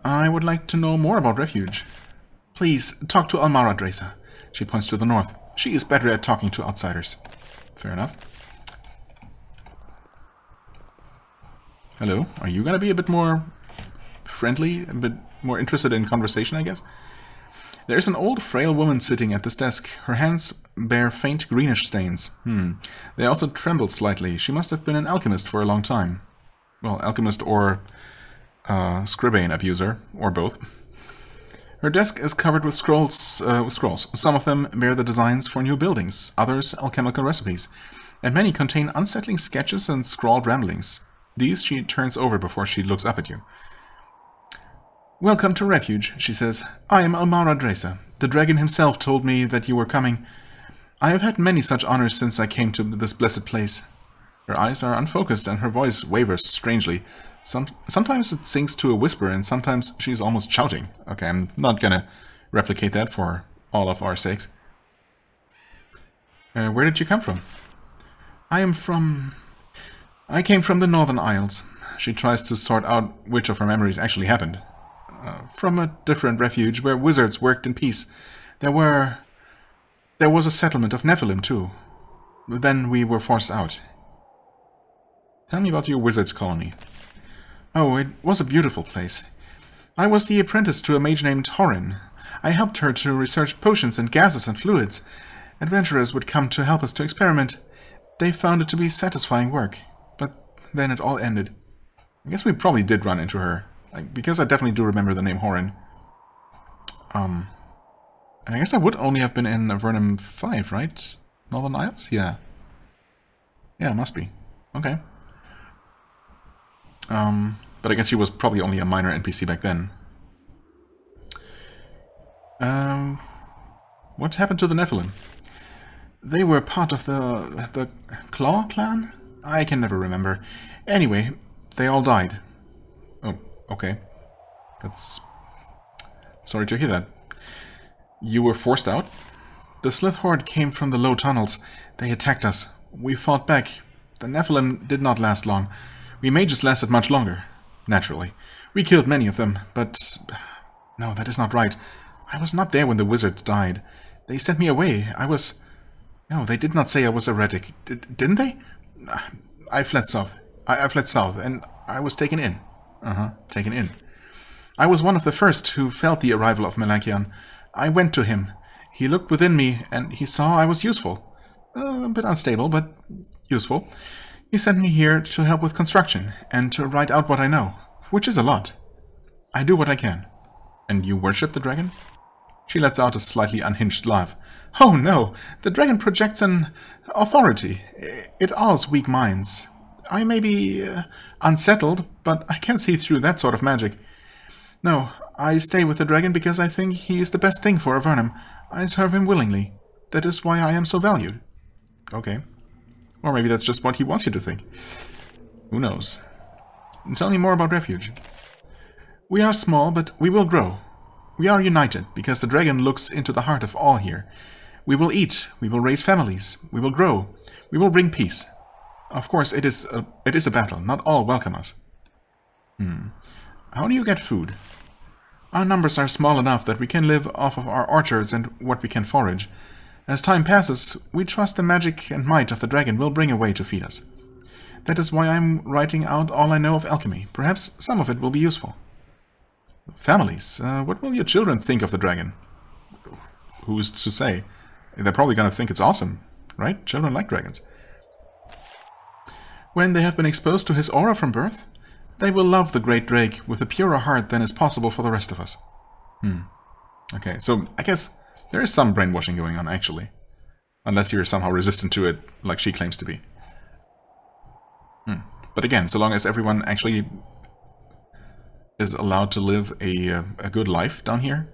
I would like to know more about refuge. Please, talk to Dresa. She points to the north. She is better at talking to outsiders. Fair enough. Hello, are you gonna be a bit more friendly, a bit more interested in conversation, I guess? There's an old, frail woman sitting at this desk. Her hands bear faint greenish stains. They also tremble slightly. She must have been an alchemist for a long time. Well, alchemist or scribane abuser, or both. Her desk is covered with scrolls. Some of them bear the designs for new buildings, others alchemical recipes, and many contain unsettling sketches and scrawled ramblings. These she turns over before she looks up at you. Welcome to Refuge, she says. I am Dresa. The dragon himself told me that you were coming. I have had many such honors since I came to this blessed place. Her eyes are unfocused and her voice wavers strangely. Sometimes it sinks to a whisper and sometimes she's almost shouting. Okay, I'm not gonna replicate that for all of our sakes. Where did you come from? I came from the Northern Isles. She tries to sort out which of her memories actually happened. From a different refuge where wizards worked in peace. There was a settlement of Nephilim too. Then we were forced out. Tell me about your wizard's colony. Oh, it was a beautiful place. I was the apprentice to a mage named Horin. I helped her to research potions and gases and fluids. Adventurers would come to help us to experiment. They found it to be satisfying work. But then it all ended. I guess we probably did run into her. Because I definitely do remember the name Horin. And I guess I would only have been in Avernum 5, right? Northern Isles? Yeah. Yeah, it must be. Okay. But I guess she was probably only a minor NPC back then. What happened to the Nephilim? They were part of the Claw clan? I can never remember. Anyway, they all died. Oh, okay. That's... Sorry to hear that. You were forced out? The Slith Horde came from the low tunnels. They attacked us. We fought back. The Nephilim did not last long. We mages lasted much longer. Naturally. We killed many of them, but... No, that is not right. I was not there when the wizards died. They sent me away. I was... No, they did not say I was heretic. Didn't they? I fled south. I fled south, and I was taken in. Taken in. I was one of the first who felt the arrival of Melanchion. I went to him. He looked within me, and he saw I was useful. A bit unstable, but useful. He sent me here to help with construction, and to write out what I know, which is a lot. I do what I can. And you worship the dragon? She lets out a slightly unhinged laugh. Oh no, the dragon projects an authority. It awes weak minds. I may be unsettled, but I can see through that sort of magic. No, I stay with the dragon because I think he is the best thing for Avernum. I serve him willingly. That is why I am so valued. Okay. Or maybe that's just what he wants you to think. Who knows? Tell me more about Refuge. We are small, but we will grow. We are united, because the dragon looks into the heart of all here. We will eat, we will raise families, we will grow, we will bring peace. Of course, it is a battle. Not all welcome us. How do you get food? Our numbers are small enough that we can live off of our orchards and what we can forage. As time passes, we trust the magic and might of the dragon will bring a way to feed us. That is why I'm writing out all I know of alchemy. Perhaps some of it will be useful. Families. What will your children think of the dragon? Who's to say? They're probably going to think it's awesome, right? Children like dragons. When they have been exposed to his aura from birth, they will love the great drake with a purer heart than is possible for the rest of us. Okay, so I guess there is some brainwashing going on, actually. Unless you're somehow resistant to it, like she claims to be. But again, so long as everyone actually is allowed to live a good life down here,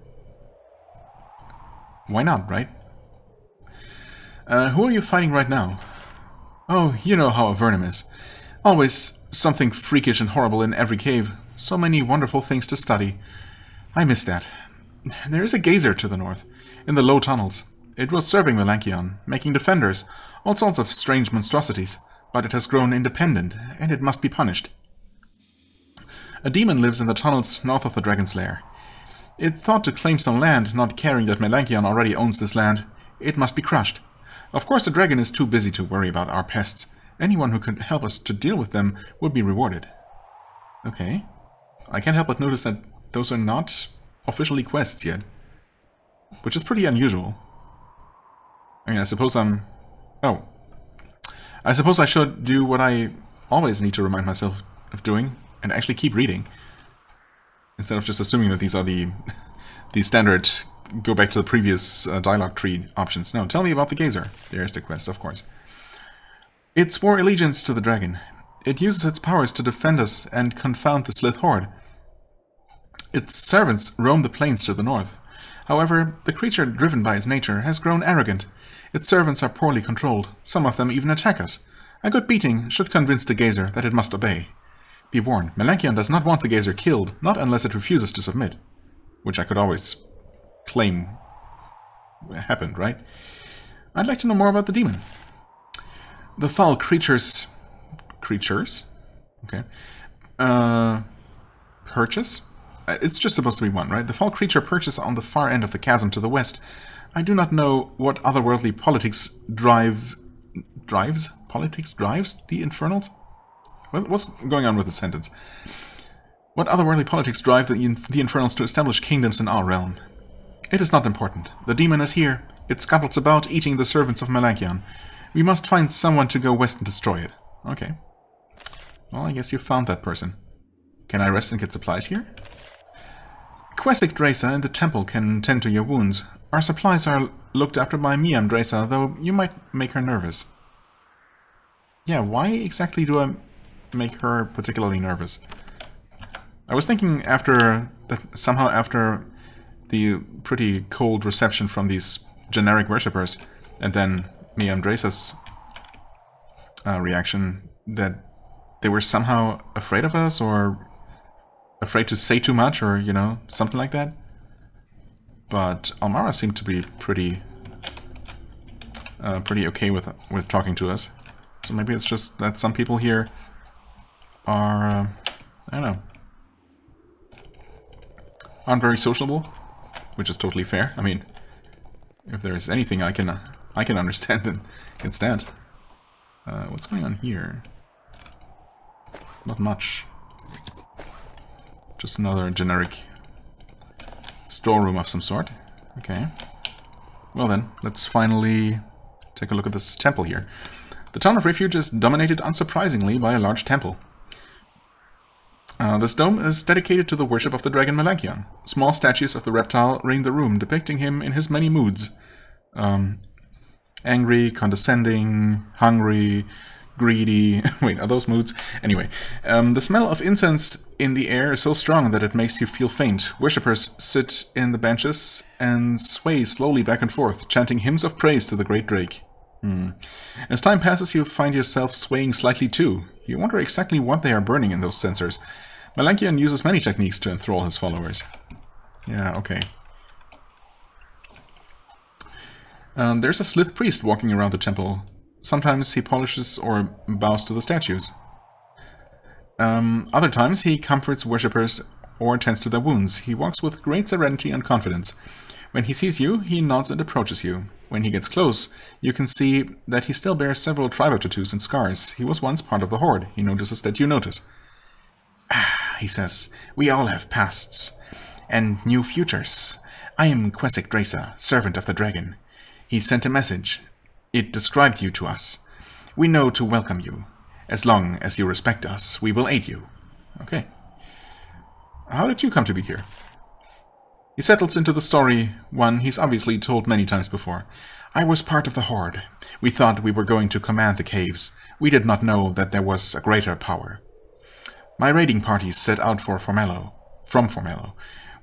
why not, right? Who are you fighting right now? Oh, you know how Avernum is. Always something freakish and horrible in every cave. So many wonderful things to study. I miss that. There is a geyser to the north, in the low tunnels. It was serving Melanchion, making defenders, all sorts of strange monstrosities, but it has grown independent, and it must be punished. A demon lives in the tunnels north of the dragon's lair. It thought to claim some land, not caring that Melanchion already owns this land. It must be crushed. Of course, the dragon is too busy to worry about our pests. Anyone who could help us to deal with them would be rewarded. Okay. I can't help but notice that those are not officially quests yet. Which is pretty unusual. I mean, I suppose I'm... Oh. I suppose I should do what I always need to remind myself of doing, and actually keep reading. Instead of just assuming that these are the standard... Go back to the previous dialogue tree options. No, tell me about the geyser. There's the quest, of course. It swore allegiance to the dragon. It uses its powers to defend us and confound the Slith horde. Its servants roam the plains to the north. However, the creature, driven by its nature, has grown arrogant. Its servants are poorly controlled. Some of them even attack us. A good beating should convince the geyser that it must obey. Be warned, Melanchion does not want the geyser killed, not unless it refuses to submit. Which I could always claim happened, right? I'd like to know more about the demon. The foul creatures... Creatures? Okay. Purchase? It's just supposed to be one, right? The foul creature perches on the far end of the chasm to the west. I do not know what otherworldly politics drives the infernals? What's going on with the sentence? What otherworldly politics drive the infernals to establish kingdoms in our realm? It is not important. The demon is here. It scuttles about, eating the servants of Melanchion. We must find someone to go west and destroy it. Okay. Well, I guess you found that person. Can I rest and get supplies here? Quesic Dresa in the temple can tend to your wounds. Our supplies are looked after by Miam Dresa, though you might make her nervous. Yeah, why exactly do I make her particularly nervous? I was thinking somehow after the pretty cold reception from these generic worshippers, and then Miam Dresa's reaction, that they were somehow afraid of us, or afraid to say too much, or, you know, something like that. But Almara seemed to be pretty okay with talking to us. So maybe it's just that some people here are, I don't know, aren't very sociable, which is totally fair. I mean, if there's anything I can understand, then it's that. What's going on here? Not much. Just another generic storeroom of some sort. Okay. Well then, let's finally take a look at this temple here. The town of refuge is dominated unsurprisingly by a large temple. This dome is dedicated to the worship of the dragon Melanchion. Small statues of the reptile ring the room, depicting him in his many moods. Angry, condescending, hungry, greedy... Wait, are those moods? Anyway, the smell of incense in the air is so strong that it makes you feel faint. Worshippers sit in the benches and sway slowly back and forth, chanting hymns of praise to the great drake. As time passes, you find yourself swaying slightly too. You wonder exactly what they are burning in those censers. Melanchion uses many techniques to enthrall his followers. Yeah, okay. There's a slith priest walking around the temple. Sometimes he polishes or bows to the statues. Other times he comforts worshippers or tends to their wounds. He walks with great serenity and confidence. When he sees you, he nods and approaches you. When he gets close, you can see that he still bears several tribal tattoos and scars. He was once part of the Horde. He notices that you notice. Ah, he says, we all have pasts and new futures. I am Quesik Dresa, servant of the dragon. He sent a message. It described you to us. We know to welcome you. As long as you respect us, we will aid you. Okay. How did you come to be here? He settles into the story, one he's obviously told many times before. I was part of the Horde. We thought we were going to command the caves. We did not know that there was a greater power. My raiding parties set out from Formello.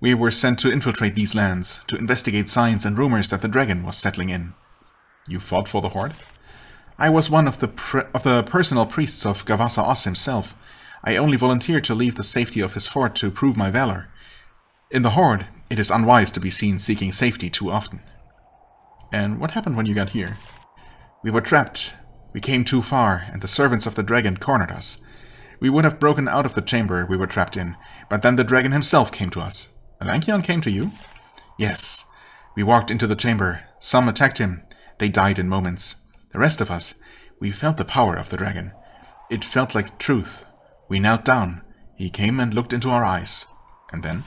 We were sent to infiltrate these lands, to investigate signs and rumors that the dragon was settling in. You fought for the Horde? I was one of the personal priests of Gavasa Os himself. I only volunteered to leave the safety of his fort to prove my valor. In the Horde, it is unwise to be seen seeking safety too often. And what happened when you got here? We were trapped. We came too far, and the servants of the dragon cornered us. We would have broken out of the chamber we were trapped in, but then the dragon himself came to us. Melanchion came to you? Yes. We walked into the chamber. Some attacked him. They died in moments. The rest of us, we felt the power of the dragon. It felt like truth. We knelt down. He came and looked into our eyes. And then?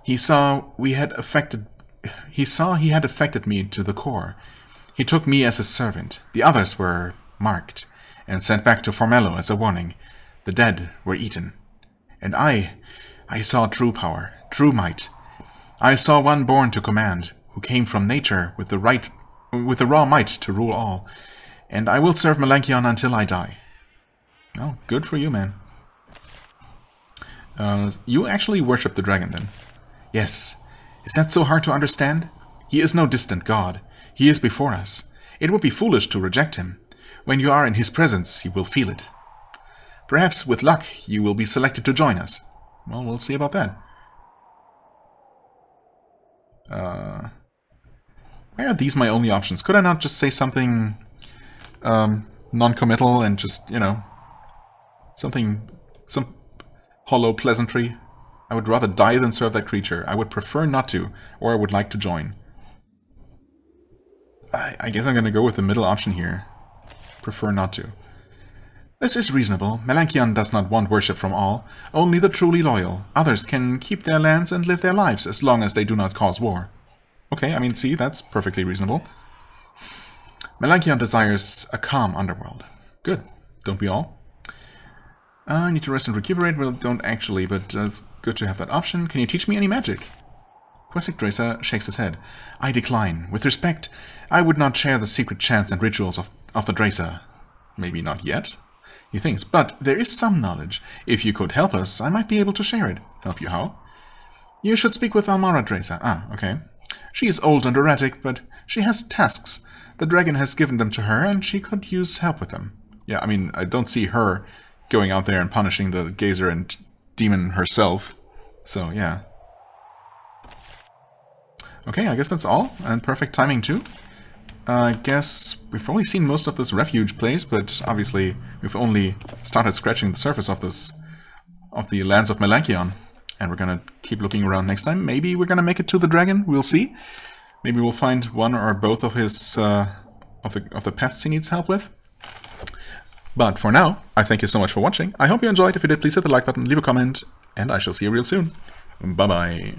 He saw he had affected me to the core. He took me as his servant. The others were marked and sent back to Formello as a warning. The dead were eaten. And I saw true power, true might. I saw one born to command, who came from nature with the raw might to rule all. And I will serve Melanchion until I die. Oh, good for you, man. You actually worship the dragon, then? Yes. Is that so hard to understand? He is no distant god. He is before us. It would be foolish to reject him. When you are in his presence, you will feel it. Perhaps, with luck, you will be selected to join us. Well, we'll see about that. Why are these my only options? Could I not just say something non-committal and just, you know, some hollow pleasantry? I would rather die than serve that creature. I would prefer not to, or I would like to join. I guess I'm going to go with the middle option here. Prefer not to. This is reasonable. Melanchion does not want worship from all, only the truly loyal. Others can keep their lands and live their lives as long as they do not cause war. Okay, I mean, see, that's perfectly reasonable. Melanchion desires a calm underworld. Good. Don't we all? I need to rest and recuperate. Well, don't actually, but it's good to have that option. Can you teach me any magic? Quesik Dresa shakes his head. I decline. With respect, I would not share the secret chants and rituals of the Dresa. Maybe not yet, he thinks, but there is some knowledge. If you could help us, I might be able to share it. Help you how? You should speak with Almara Dresa. Ah, okay. She is old and erratic, but she has tasks. The dragon has given them to her, and she could use help with them. Yeah, I mean, I don't see her going out there and punishing the Gazer and demon herself. So, yeah. Okay, I guess that's all. And perfect timing, too. I guess we've probably seen most of this refuge place, but obviously we've only started scratching the surface of the lands of Melanchion. And we're gonna keep looking around next time. Maybe we're gonna make it to the dragon. We'll see. Maybe we'll find one or both of his of the pests he needs help with. But for now, I thank you so much for watching. I hope you enjoyed. If you did, please hit the like button, leave a comment, and I shall see you real soon. Bye-bye.